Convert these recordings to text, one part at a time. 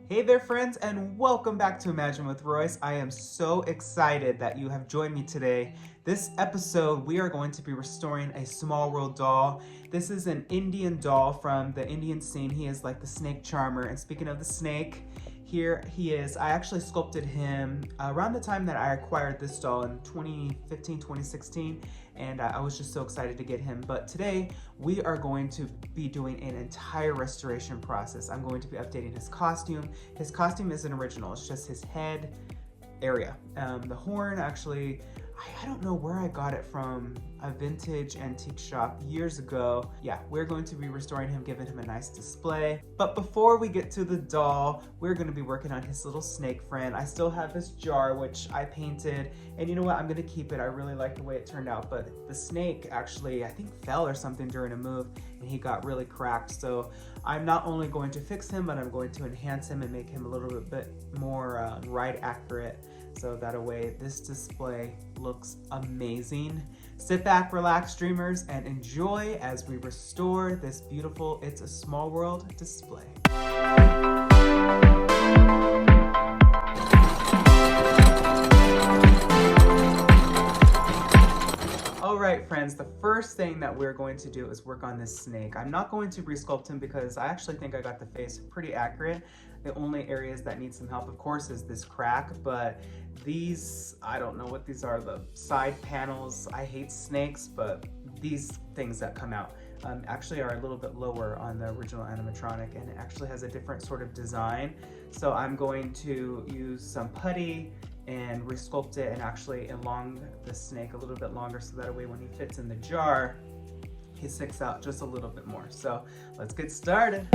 Hey there friends, and welcome back to Imagine with Royce. I am so excited that you have joined me today. This episode we are going to be restoring a Small World doll. This is an Indian doll from the Indian scene. He is like the snake charmer, and speaking of the snake, here he is. I actually sculpted him around the time that I acquired this doll in 2015, 2016, and I was just so excited to get him. But today we are going to be doing an entire restoration process. I'm going to be updating his costume. His costume isn't original, it's just his head area. The horn, actually, I don't know where I got it from, a vintage antique shop years ago. Yeah, we're going to be restoring him, giving him a nice display. But before we get to the doll, we're going to be working on his little snake friend. I still have his jar, which I painted, and you know what, I'm going to keep it. I really like the way it turned out, but the snake actually, I think, fell or something during a move, and he got really cracked. So I'm not only going to fix him, but I'm going to enhance him and make him a little bit more ride accurate, so that way this display looks amazing. Sit back, relax, dreamers, and enjoy as we restore this beautiful It's a Small World display. Alright friends, the first thing that we're going to do is work on this snake. I'm not going to resculpt him because I actually think I got the face pretty accurate. The only areas that need some help, of course, is this crack, but these, I don't know what these are, the side panels. I hate snakes, but these things that come out actually are a little bit lower on the original animatronic, and it actually has a different sort of design. So I'm going to use some putty and resculpt it and actually elong the snake a little bit longer, so that way when he fits in the jar, he sticks out just a little bit more. So let's get started.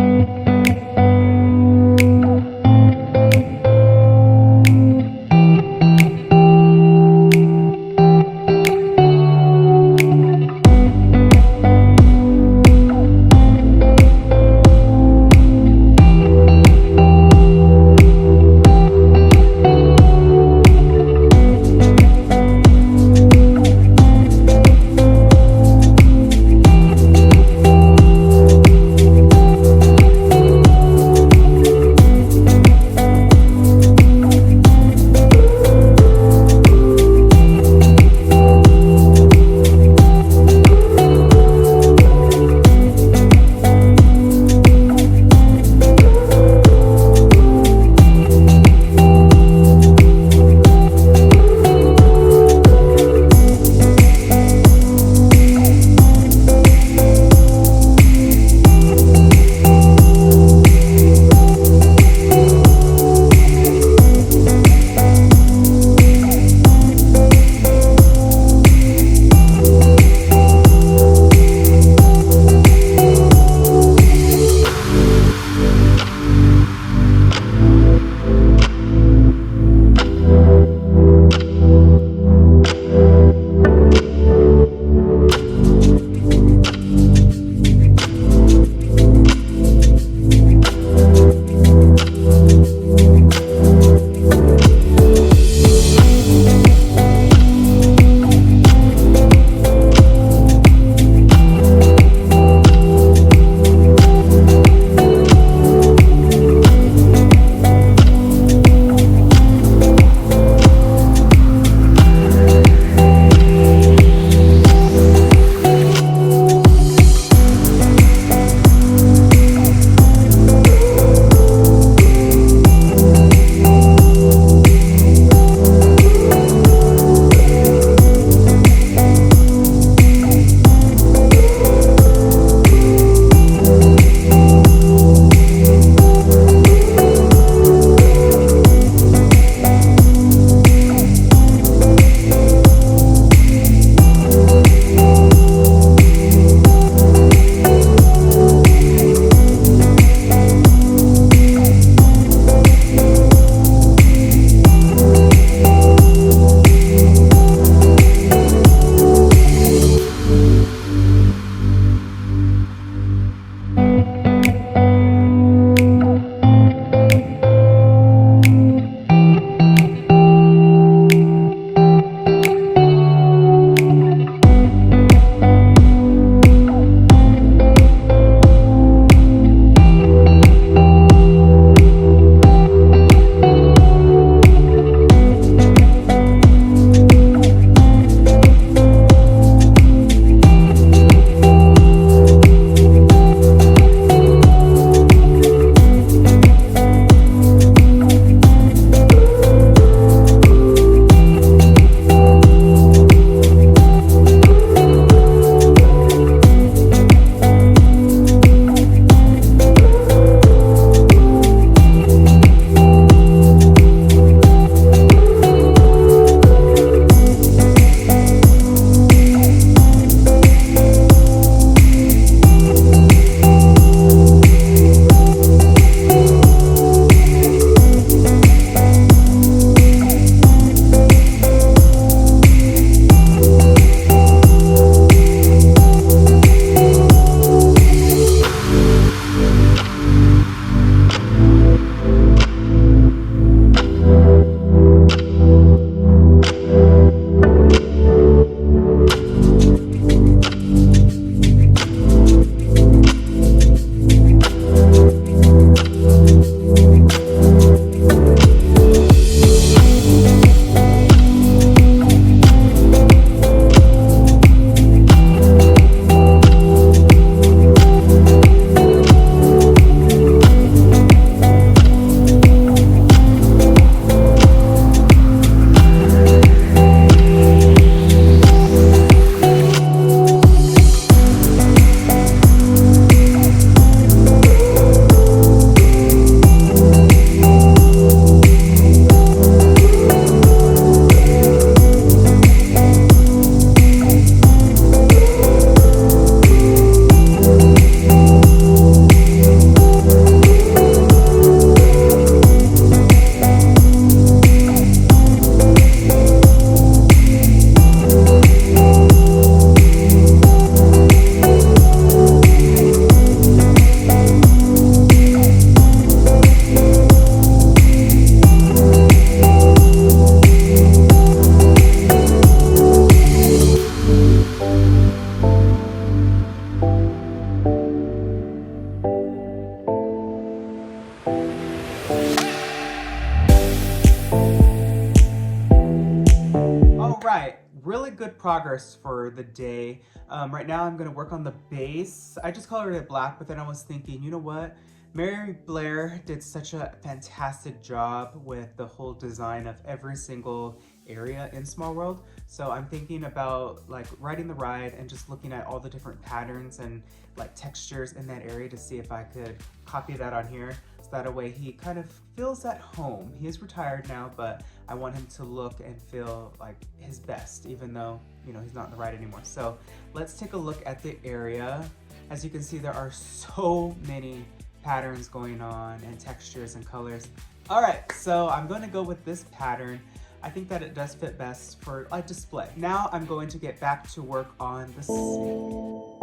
really good progress for the day. Right now I'm gonna work on the base. I just colored it black, but then I was thinking, you know what? Mary Blair did such a fantastic job with the whole design of every single area in Small World. So I'm thinking about like riding the ride and just looking at all the different patterns and like textures in that area to see if I could copy that on here. So that way he kind of feels at home. He is retired now, but I want him to look and feel like his best, even though, you know, he's not in the ride anymore. So let's take a look at the area. As you can see, there are so many patterns going on and textures and colors. All right, so I'm going to go with this pattern. I think that it does fit best for a display. Now I'm going to get back to work on the snake.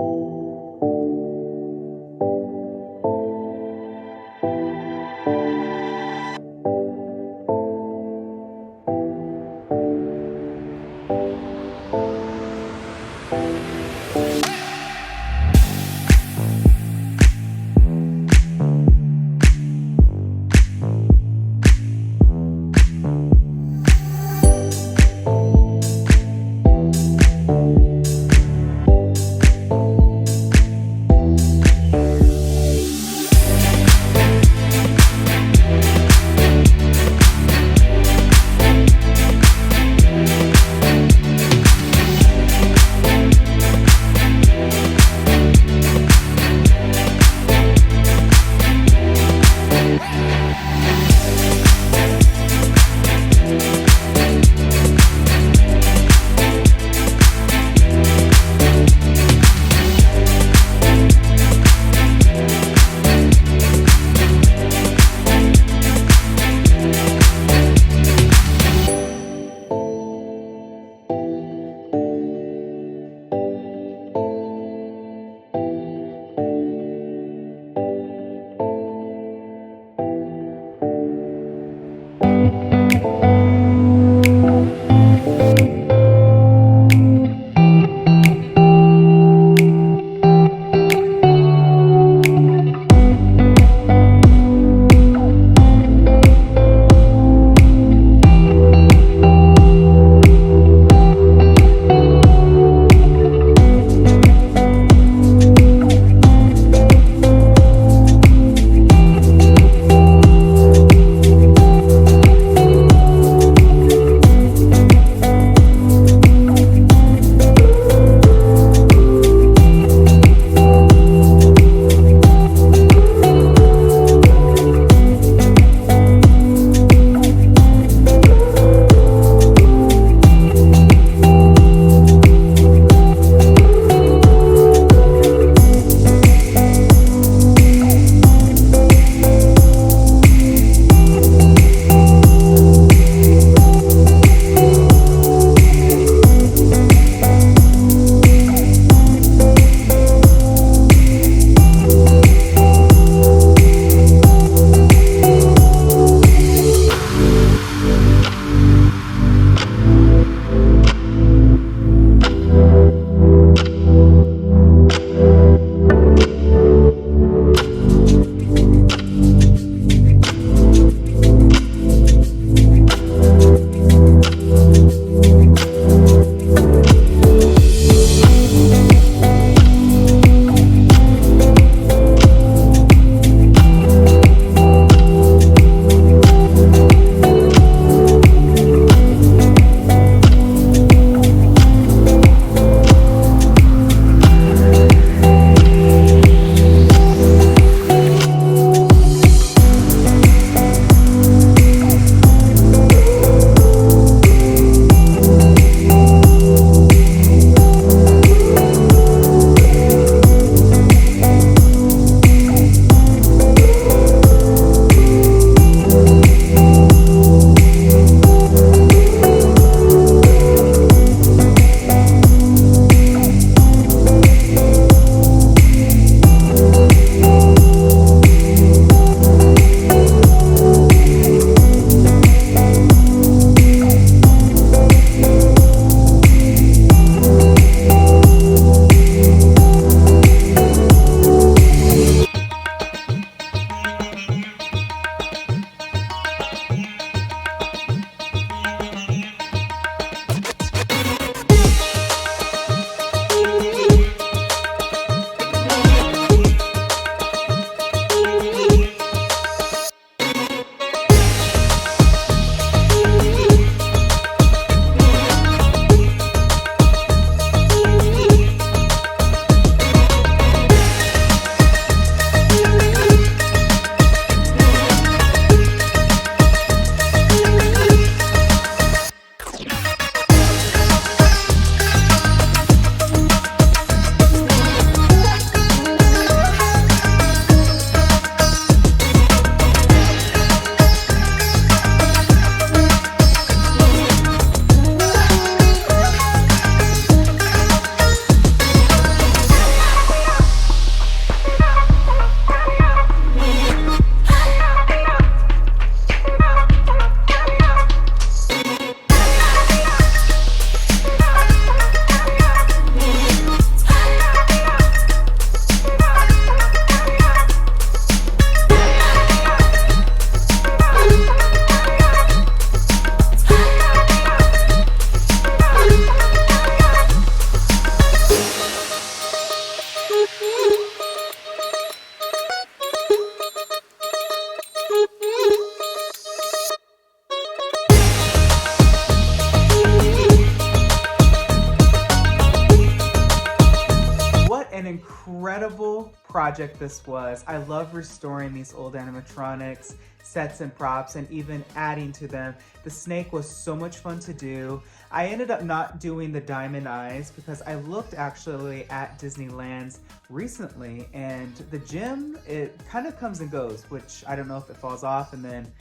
project this was. I love restoring these old animatronics, sets and props, and even adding to them. The snake was so much fun to do. I ended up not doing the diamond eyes because I looked actually at Disneyland's recently, and the gem, it kind of comes and goes, which I don't know if it falls off and then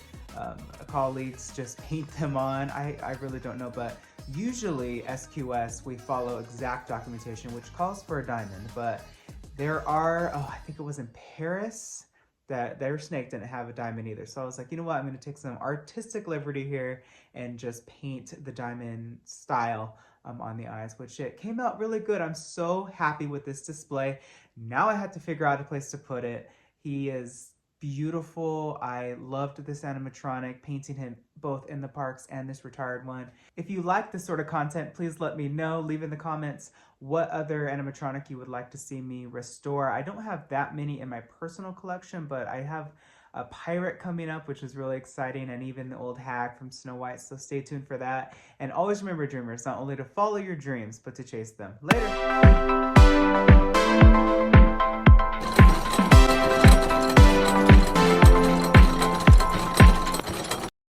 colleagues just paint them on. I really don't know, but usually SQS, we follow exact documentation, which calls for a diamond, but there are, I think it was in Paris, that their snake didn't have a diamond either. So I was like, you know what, I'm gonna take some artistic liberty here and just paint the diamond style on the eyes, which it came out really good. I'm so happy with this display. Now I had to figure out a place to put it. He is beautiful. I loved this animatronic, painting him both in the parks and this retired one. If you like this sort of content, please let me know. Leave in the comments what other animatronic you would like to see me restore. I don't have that many in my personal collection, but I have a pirate coming up, which is really exciting, and even the old hag from Snow White, so stay tuned for that. And always remember, dreamers, not only to follow your dreams, but to chase them. Later!